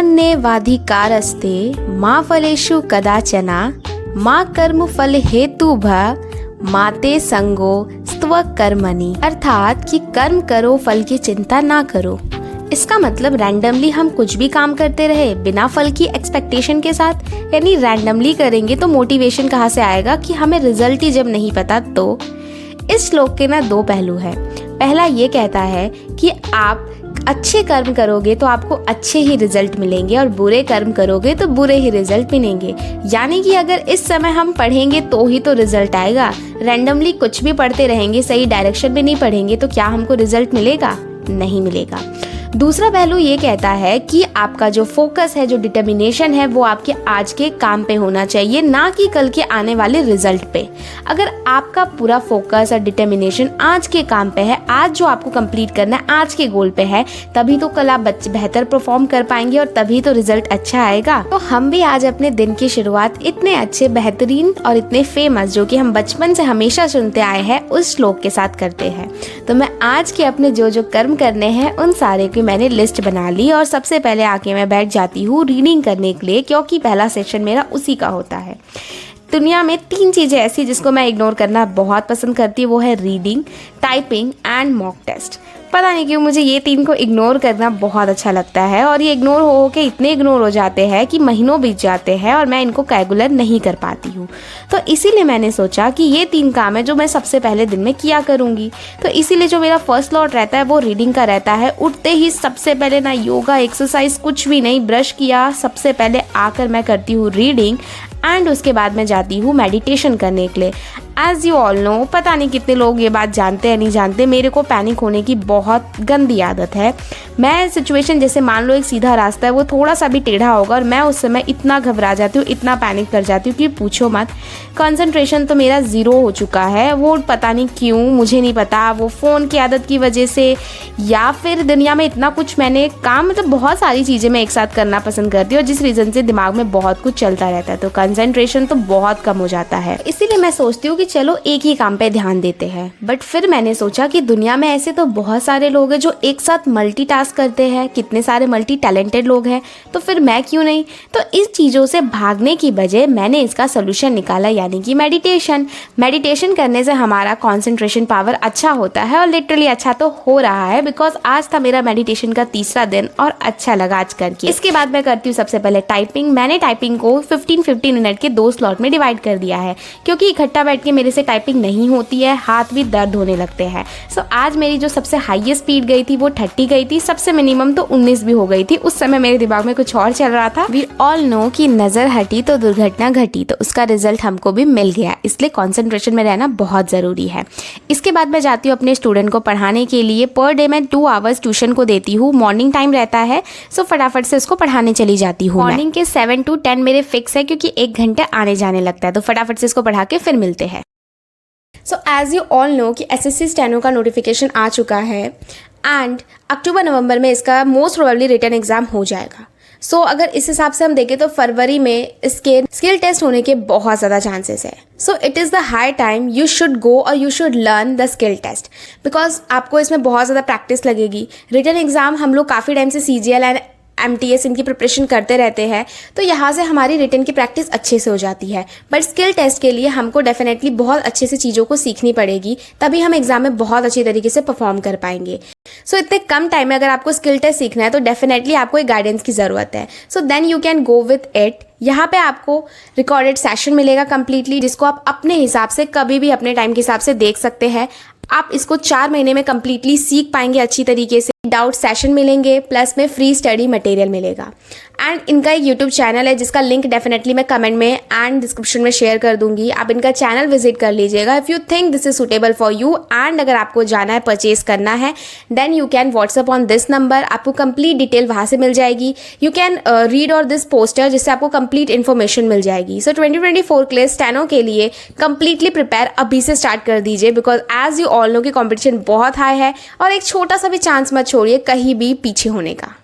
कर्मण्येवाधिकारस्ते मा फलेषु कदाचन मा कर्म फल हेतु माते संगो स्त्व कर्मणि। अर्थात कि कर्म करो, फल की चिंता ना करो। इसका मतलब रैंडमली हम कुछ भी काम करते रहे बिना फल की एक्सपेक्टेशन के साथ, यानी रैंडमली करेंगे तो मोटिवेशन कहाँ से आएगा कि हमें रिजल्ट ही जब नहीं पता। तो इस श्लोक के ना दो पहलू है। पहला ये कहता है कि आप अच्छे कर्म करोगे तो आपको अच्छे ही रिजल्ट मिलेंगे और बुरे कर्म करोगे तो बुरे ही रिजल्ट मिलेंगे। यानी कि अगर इस समय हम पढ़ेंगे तो ही तो रिजल्ट आएगा। रैंडमली कुछ भी पढ़ते रहेंगे, सही डायरेक्शन में नहीं पढ़ेंगे तो क्या हमको रिजल्ट मिलेगा? नहीं मिलेगा। दूसरा पहलू ये कहता है कि आपका जो फोकस है, जो डिटर्मिनेशन है, वो आपके आज के काम पे होना चाहिए, ना कि कल के आने वाले रिजल्ट पे। अगर आपका पूरा फोकस और डिटर्मिनेशन आज के काम पे है, आज जो आपको कंप्लीट करना है, आज के गोल पे है, तभी तो कल आप बेहतर परफॉर्म कर पाएंगे और तभी तो रिजल्ट अच्छा आएगा। तो हम भी आज अपने दिन की शुरुआत इतने अच्छे, बेहतरीन और इतने फेमस, जो कि हम बचपन से हमेशा सुनते आए हैं, उस श्लोक के साथ करते हैं। तो मैं आज के अपने जो जो कर्म करने हैं उन सारे की मैंने लिस्ट बना ली और सबसे पहले आके मैं बैठ जाती हूँ रीडिंग करने के लिए, क्योंकि पहला सेशन मेरा उसी का होता है। दुनिया में 3 चीज़ें ऐसी जिसको मैं इग्नोर करना बहुत पसंद करती हूँ, वो है reading, typing and mock test. पता नहीं क्यों मुझे ये 3 को इग्नोर करना बहुत अच्छा लगता है और ये इग्नोर हो के इतने इग्नोर हो जाते हैं कि महीनों बीत जाते हैं और मैं इनको रेगुलर नहीं कर पाती हूँ। तो इसीलिए मैंने सोचा कि ये 3 काम है जो मैं सबसे पहले दिन में किया करूँगी। तो इसीलिए जो मेरा फर्स्ट स्लॉट रहता है वो रीडिंग का रहता है। उठते ही सबसे पहले ना योगा, एक्सरसाइज कुछ भी नहीं, ब्रश किया, सबसे पहले आकर मैं करती हूँ रीडिंग एंड उसके बाद मैं जाती हूँ मेडिटेशन करने के लिए। एज यू ऑल नो, पता नहीं कितने लोग ये बात जानते हैं नहीं जानते, मेरे को पैनिक होने की बहुत गंदी आदत है। मैं सिचुएशन, जैसे मान लो एक सीधा रास्ता है, वो थोड़ा सा भी टेढ़ा होगा और मैं उस समय इतना घबरा जाती हूँ, इतना पैनिक कर जाती हूँ कि पूछो मत। कंसंट्रेशन तो मेरा ज़ीरो हो चुका है। वो पता नहीं क्यों, मुझे नहीं पता, वो फ़ोन की आदत की वजह से या फिर दुनिया में इतना कुछ मैंने काम, मतलब बहुत सारी चीज़ें मैं एक साथ करना पसंद करती हूँ और जिस रीज़न से दिमाग में बहुत कुछ चलता रहता है, तो कंसंट्रेशन तो बहुत कम हो जाता है। इसीलिए मैं सोचती हूँ कि चलो एक ही काम पे ध्यान देते हैं। बट फिर मैंने सोचा कि दुनिया में ऐसे तो बहुत सारे लोग हैं जो एक साथ मल्टीटास्क करते हैं, कितने सारे मल्टी टैलेंटेड लोग हैं, तो फिर मैं क्यों नहीं। तो इस चीज़ों से भागने की बजाय मैंने इसका सोल्यूशन निकाला, यानी कि मेडिटेशन। मेडिटेशन करने से हमारा कॉन्सेंट्रेशन पावर अच्छा होता है और लिटरली अच्छा तो हो रहा है, बिकॉज आज था मेरा मेडिटेशन का 3रा दिन और अच्छा लगा आज करके। इसके बाद मैं करती हूँ सबसे पहले टाइपिंग। मैंने टाइपिंग को 15-15 मिनट के 2 स्लॉट में डिवाइड कर दिया है, क्योंकि इकट्ठा बैठ के मेरे से टाइपिंग नहीं होती है, हाथ भी दर्द होने लगते हैं। सो आज मेरी जो सबसे हाईएस्ट स्पीड गई थी वो 30 गई थी, सबसे मिनिमम तो 19 भी हो गई थी। उस समय मेरे दिमाग में कुछ और चल रहा था। वी ऑल नो कि नजर हटी तो दुर्घटना घटी, तो उसका रिजल्ट हमको भी मिल गया। इसलिए कॉन्सेंट्रेशन में रहना बहुत ज़रूरी है। इसके बाद मैं जाती हूँ अपने स्टूडेंट को पढ़ाने के लिए। पर डे मैं 2 आवर्स ट्यूशन को देती हूँ। मॉर्निंग टाइम रहता है, सो फटाफट से उसको पढ़ाने चली जाती हूँ। मॉर्निंग के 7 to 10 मेरे फिक्स है, क्योंकि 1 घंटे आने जाने लगता है, तो फटाफट से इसको पढ़ा के फिर मिलते हैं। So as you all know कि एसएससी स्टेनो का नोटिफिकेशन आ चुका है एंड अक्टूबर-नवंबर में इसका मोस्ट प्रोबेबली रिटन एग्जाम हो जाएगा। सो अगर इस हिसाब से हम देखें तो फरवरी में इसके स्किल टेस्ट होने के बहुत ज़्यादा चांसेस है। So it is the high time you should go और you should learn the skill test, because आपको इसमें बहुत ज़्यादा प्रैक्टिस लगेगी। रिटन एग्जाम हम लोग काफ़ी टाइम से CGL एंड MTS इनकी प्रिपरेशन करते रहते हैं, तो यहाँ से हमारी रिटन की प्रैक्टिस अच्छे से हो जाती है। बट स्किल टेस्ट के लिए हमको डेफिनेटली बहुत अच्छे से चीज़ों को सीखनी पड़ेगी, तभी हम एग्जाम में बहुत अच्छी तरीके से परफॉर्म कर पाएंगे। सो इतने कम टाइम में अगर आपको स्किल टेस्ट सीखना है तो डेफिनेटली आपको एक गाइडेंस की ज़रूरत है। So then you can go with it. यहाँ पे आपको रिकॉर्डेड सेशन मिलेगा कंप्लीटली, जिसको आप अपने हिसाब से कभी भी अपने टाइम के हिसाब से देख सकते हैं। आप इसको 4 महीने में कंप्लीटली सीख पाएंगे अच्छी तरीके से। डाउट सेशन मिलेंगे, प्लस में फ्री स्टडी मटेरियल मिलेगा। एंड इनका एक यूट्यूब चैनल है जिसका लिंक डेफिनेटली मैं कमेंट में एंड डिस्क्रिप्शन में शेयर कर दूंगी। आप इनका चैनल विजिट कर लीजिएगा if you think this is suitable for you. And अगर आपको जाना है, परचेज करना है, then you can WhatsApp on this number. आपको कंप्लीट डिटेल वहाँ से मिल जाएगी। यू कैन रीड और दिस पोस्टर, जिससे आपको कंप्लीट इन्फॉर्मेशन मिल जाएगी। सो 2024 के लिए स्टेनो के लिए कंप्लीटली प्रिपेयर अभी से स्टार्ट कर दीजिए, because as you all know कि कॉम्पिटिशन बहुत हाई है और एक छोटा सा भी चांस मत छोड़िए कहीं भी पीछे होने का।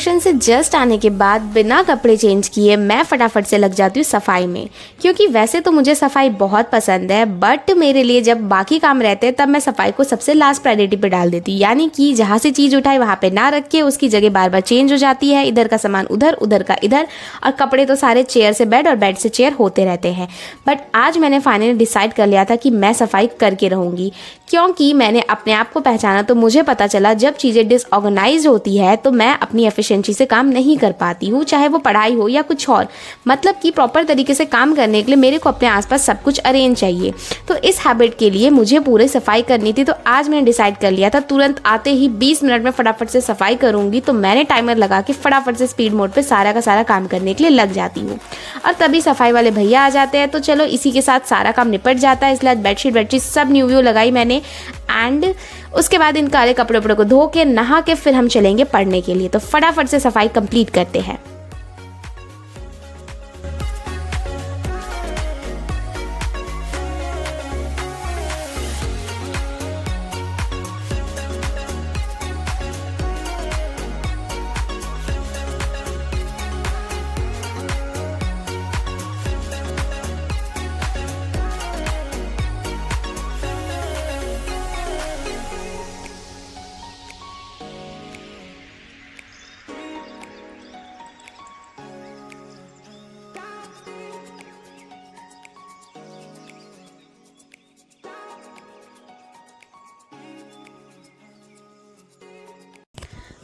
ट्यूशन से जस्ट आने के बाद बिना कपड़े चेंज किए मैं फटाफट से लग जाती हूँ सफाई में, क्योंकि वैसे तो मुझे सफाई बहुत पसंद है, बट मेरे लिए जब बाकी काम रहते हैं तब मैं सफाई को सबसे लास्ट प्रायोरिटी पे डाल देती हूँ। यानी कि जहाँ से चीज़ उठाए वहाँ पे ना रख के उसकी जगह बार बार चेंज हो जाती है, इधर का सामान उधर, उधर का इधर, और कपड़े तो सारे चेयर से बेड और बेड से चेयर होते रहते हैं। बट आज मैंने फाइनली डिसाइड कर लिया था कि मैं सफाई करके रहूँगी, क्योंकि मैंने अपने आप को पहचाना तो मुझे पता चला जब चीज़ें डिसऑर्गेनाइज होती है तो मैं अपनी एफिशिएंसी से काम नहीं कर पाती हूँ, चाहे वो पढ़ाई हो या कुछ और। मतलब कि प्रॉपर तरीके से काम करने के लिए मेरे को अपने आसपास सब कुछ अरेंज चाहिए। तो इस हैबिट के लिए मुझे पूरी सफाई करनी थी, तो आज मैंने डिसाइड कर लिया था तुरंत आते ही 20 मिनट में फटाफट से सफाई करूँगी। तो मैंने टाइमर लगा के फटाफट से स्पीड मोड पर सारा का सारा काम करने के लिए लग जाती हूँ, और तभी सफाई वाले भैया आ जाते हैं। तो चलो इसी के साथ सारा काम निपट जाता है। इसलिए आज बेडशीट सब न्यू लगाई मैंने, एंड उसके बाद इन काले कपड़े को धो के नहा के फिर हम चलेंगे पढ़ने के लिए। तो फटाफट से सफाई कंप्लीट करते हैं।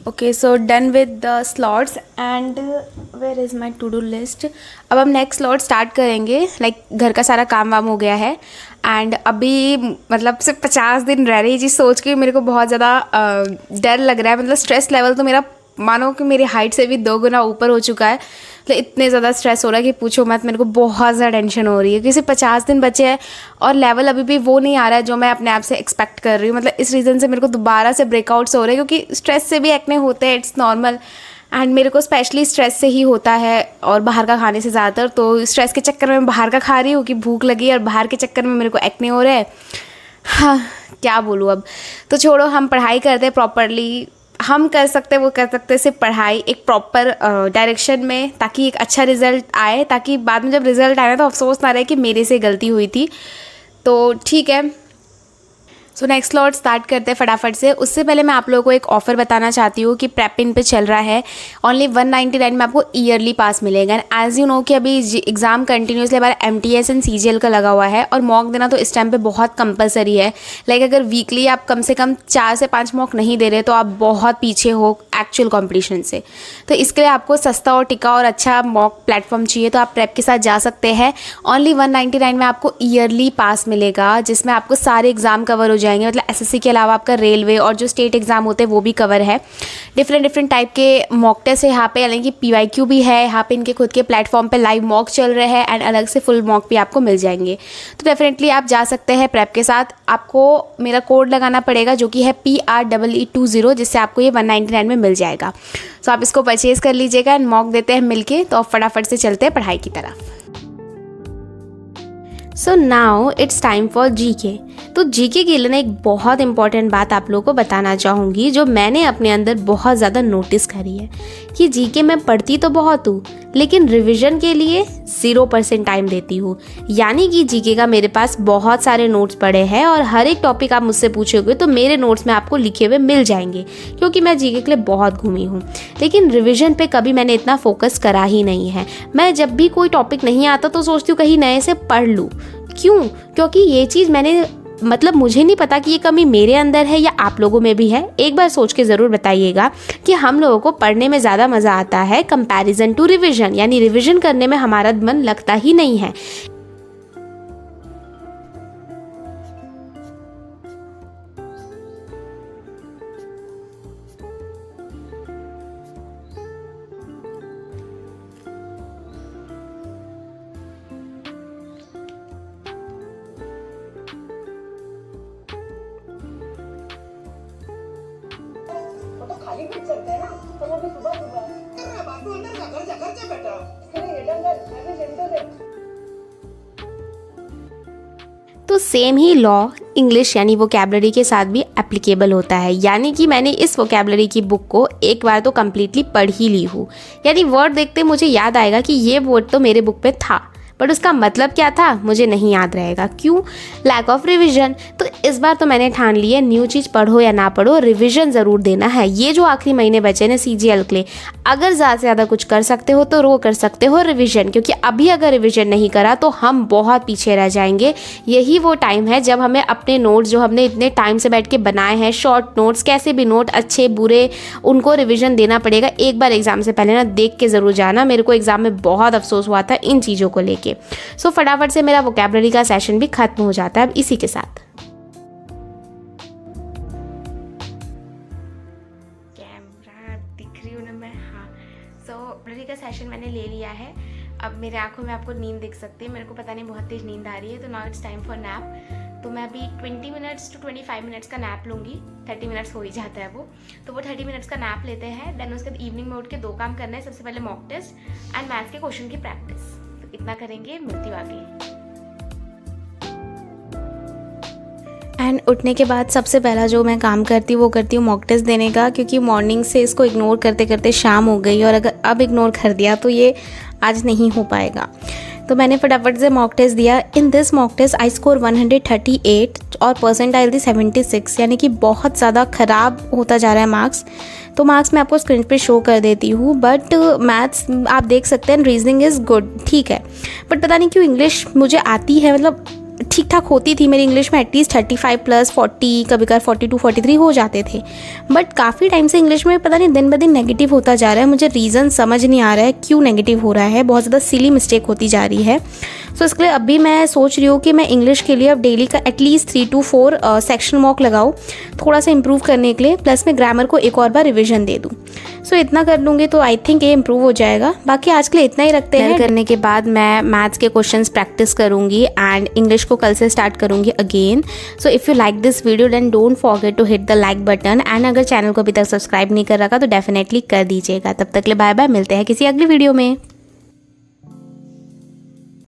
Okay, so done with the slots and where is my to do list. अब हम नेक्स्ट स्लॉट स्टार्ट करेंगे। लाइक घर का सारा काम वाम हो गया है, एंड अभी मतलब सिर्फ 50 दिन रह रही है। चीज़ सोच के मेरे को बहुत ज़्यादा डर लग रहा है। मतलब स्ट्रेस लेवल तो मेरा मानो कि मेरी हाइट से भी 2 गुना ऊपर हो चुका है। मतलब इतने ज़्यादा स्ट्रेस हो रहा है कि पूछो मत। मेरे को बहुत ज़्यादा टेंशन हो रही है क्योंकि सिर्फ 50 दिन बचे हैं और लेवल अभी भी वो नहीं आ रहा है जो मैं अपने आप से एक्सपेक्ट कर रही हूँ। मतलब इस रीज़न से मेरे को दोबारा से ब्रेकआउट्स हो रहे हैं, क्योंकि स्ट्रेस से भी एक्ने होते हैं, इट्स नॉर्मल। एंड मेरे को स्पेशली स्ट्रेस से ही होता है, और बाहर का खाने से ज़्यादातर। तो स्ट्रेस के चक्कर में बाहर का खा रही हूँ कि भूख लगी है, और बाहर के चक्कर में मेरे को एक्ने हो रहे हैं। हाँ, क्या बोलूँ अब। तो छोड़ो, हम पढ़ाई करते हैं प्रॉपरली। हम कर सकते हैं, वो कर सकते हैं सिर्फ पढ़ाई एक प्रॉपर डायरेक्शन में, ताकि एक अच्छा रिजल्ट आए, ताकि बाद में जब रिजल्ट आए तो अफसोस ना रहे कि मेरे से गलती हुई थी। तो ठीक है, सो नेक्स्ट स्लॉट स्टार्ट करते हैं फटाफट से। उससे पहले मैं आप लोगों को एक ऑफ़र बताना चाहती हूँ कि प्रेपिन पे चल रहा है। ओनली 199 में आपको ईयरली पास मिलेगा। एंड एज यू नो कि अभी एग्ज़ाम कंटिन्यूसली हमारा MTS एंड CGL का लगा हुआ है, और मॉक देना तो इस टाइम पे बहुत कंपलसरी है। लाइक अगर वीकली आप कम से कम 4 से 5 मॉक नहीं दे रहे तो आप बहुत पीछे हो एक्चुअल कॉम्पिटिशन से। तो इसके लिए आपको सस्ता और टिका और अच्छा मॉक प्लेटफॉर्म चाहिए, तो आप प्रेप के साथ जा सकते हैं। ओनली 199 में आपको ईयरली पास मिलेगा, जिसमें आपको सारे एग्ज़ाम कवर हो जाएंगे। मतलब SSC के अलावा आपका रेलवे और जो स्टेट एग्ज़ाम होते हैं वो भी कवर है। डिफरेंट टाइप के मॉक टेस्ट है यहाँ पे, यानी कि PYQ भी है यहाँ पे। इनके खुद के प्लेटफॉर्म पे लाइव मॉक चल रहे हैं, एंड अलग से फुल मॉक भी आपको मिल जाएंगे। तो डेफिनेटली आप जा सकते हैं प्रेप के साथ। आपको मेरा कोड लगाना पड़ेगा जो कि है PREE20, जिससे आपको ये 199 में मिल जाएगा। तो आप इसको परचेज कर लीजिएगा, एंड मॉक देते हैं मिलके। तो फटाफट से चलते हैं पढ़ाई की तरफ। So now it's time for GK। तो GK के लिए ना एक बहुत इंपॉर्टेंट बात आप लोगों को बताना चाहूँगी, जो मैंने अपने अंदर बहुत ज़्यादा नोटिस करी है कि GK मैं पढ़ती तो बहुत हूँ, लेकिन रिवीजन के लिए 0% टाइम देती हूँ। यानी कि GK का मेरे पास बहुत सारे नोट्स पड़े हैं, और हर एक टॉपिक आप मुझसे पूछोगे तो मेरे नोट्स में आपको लिखे हुए मिल जाएंगे, क्योंकि मैं GK के लिए बहुत घूमी हूँ। लेकिन रिवीजन पे कभी मैंने इतना फोकस करा ही नहीं है। मैं जब भी कोई टॉपिक नहीं आता तो सोचती हूँ कहीं नए से पढ़ लूँ। क्यों? क्योंकि ये चीज़ मैंने मतलब मुझे नहीं पता कि ये कमी मेरे अंदर है या आप लोगों में भी है। एक बार सोच के ज़रूर बताइएगा कि हम लोगों को पढ़ने में ज़्यादा मज़ा आता है कंपैरिजन टू रिवीजन, यानी रिवीजन करने में हमारा मन लगता ही नहीं है। खाली पेट चलता है ना, तो वो भी सुबह सुबह बातों अंदर जाकर जा बेटा। तो सेम ही लॉ इंग्लिश यानी वोकैबलरी के साथ भी एप्लीकेबल होता है। यानी कि मैंने इस वोकैबलरी की बुक को एक बार तो कम्प्लीटली पढ़ ही ली हूँ, यानी वर्ड देखते मुझे याद आएगा कि ये वर्ड तो मेरे बुक पे था, बट उसका मतलब क्या था मुझे नहीं याद रहेगा। क्यों? Lack of revision. तो इस बार तो मैंने ठान ली है, न्यू चीज़ पढ़ो या ना पढ़ो, रिविजन ज़रूर देना है। ये जो आखिरी महीने बचे ना CGL के लिए, अगर ज़्यादा से ज़्यादा कुछ कर सकते हो तो कर सकते हो रिविजन, क्योंकि अभी अगर रिविजन नहीं करा तो हम बहुत पीछे रह जाएंगे। यही वो टाइम है जब हमें अपने नोट्स जो हमने इतने टाइम से बैठ के बनाए हैं, शॉर्ट नोट्स, कैसे भी नोट, अच्छे बुरे, उनको रिविजन देना पड़ेगा। एक बार एग्ज़ाम से पहले ना देख के ज़रूर जाना। मेरे को एग्ज़ाम में बहुत अफसोस हुआ था इन चीज़ों को लेके। सो फटाफट से मेरा वोकैबलरी का सेशन भी खत्म हो जाता है अब इसी के साथ। कैमरा दिख रही हूँ ना मैं? हाँ। सो वोकैबलरी का सेशन मैंने ले लिया है। अब मेरे आंखों में आपको नींद दिख सकती है। मेरे को पता नहीं बहुत तेज नींद आ रही है, तो now it's time for nap. तो मैं अभी 20 मिनट्स टू 25 मिनट्स का नैप लूँगी। 30 मिनट्स हो ही जाता है वो, तो वो 30 मिनट्स का नैप लेते हैं। देन उसके बाद इवनिंग में उठ के 2 काम करना है। सबसे पहले मॉक टेस्ट एंड मैथ्स के क्वेश्चन की प्रैक्टिस। इतना करेंगे, मिलती हूँ आगे। एंड उठने के बाद सबसे पहला जो मैं काम करती हूँ वो करती हूँ मॉक टेस्ट देने का, क्योंकि मॉर्निंग से इसको इग्नोर करते करते शाम हो गई और अगर अब इग्नोर कर दिया तो ये आज नहीं हो पाएगा। तो मैंने फटाफट से मॉक टेस्ट दिया। In this mock test I score 138 और परसेंटाइल थी 76, यानी कि बहुत ज़्यादा ख़राब होता जा रहा है मार्क्स। तो मार्क्स मैं आपको स्क्रीन पे शो कर देती हूँ, बट मैथ्स आप देख सकते हैं, रीजनिंग इज़ गुड, ठीक है। बट पता नहीं क्यों इंग्लिश मुझे आती है, मतलब ठीक ठाक होती थी मेरी इंग्लिश में, एटलीस्ट 35 प्लस 40, कभी कभी 42 43 हो जाते थे। बट काफ़ी टाइम से इंग्लिश में पता नहीं दिन ब दिन नेगेटिव होता जा रहा है। मुझे रीज़न समझ नहीं आ रहा है क्यों नेगेटिव हो रहा है, बहुत ज़्यादा सिली मिस्टेक होती जा रही है। सो इसके लिए अभी मैं सोच रही हूँ कि मैं इंग्लिश के लिए अब डेली का एटलीस्ट 3 to 4 सेक्शन मॉक लगाऊँ, थोड़ा सा इंप्रूव करने के लिए, प्लस मैं ग्रामर को एक और बार रिविजन दे दूँ। सो इतना कर लूँगी तो आई थिंक ये इंप्रूव हो जाएगा। बाकी आज के लिए इतना ही रखते हैं। करने के बाद मैं मैथ्स के क्वेश्चंस प्रैक्टिस करूँगी एंड इंग्लिश को कल से स्टार्ट करूँगी again. So if you like this video then don't forget to hit the like button, and अगर चैनल को अभी तक सब्सक्राइब नहीं कर रखा तो डेफिनेटली कर दीजिएगा। तब तक के लिए बाय बाय, मिलते हैं किसी अगली वीडियो में।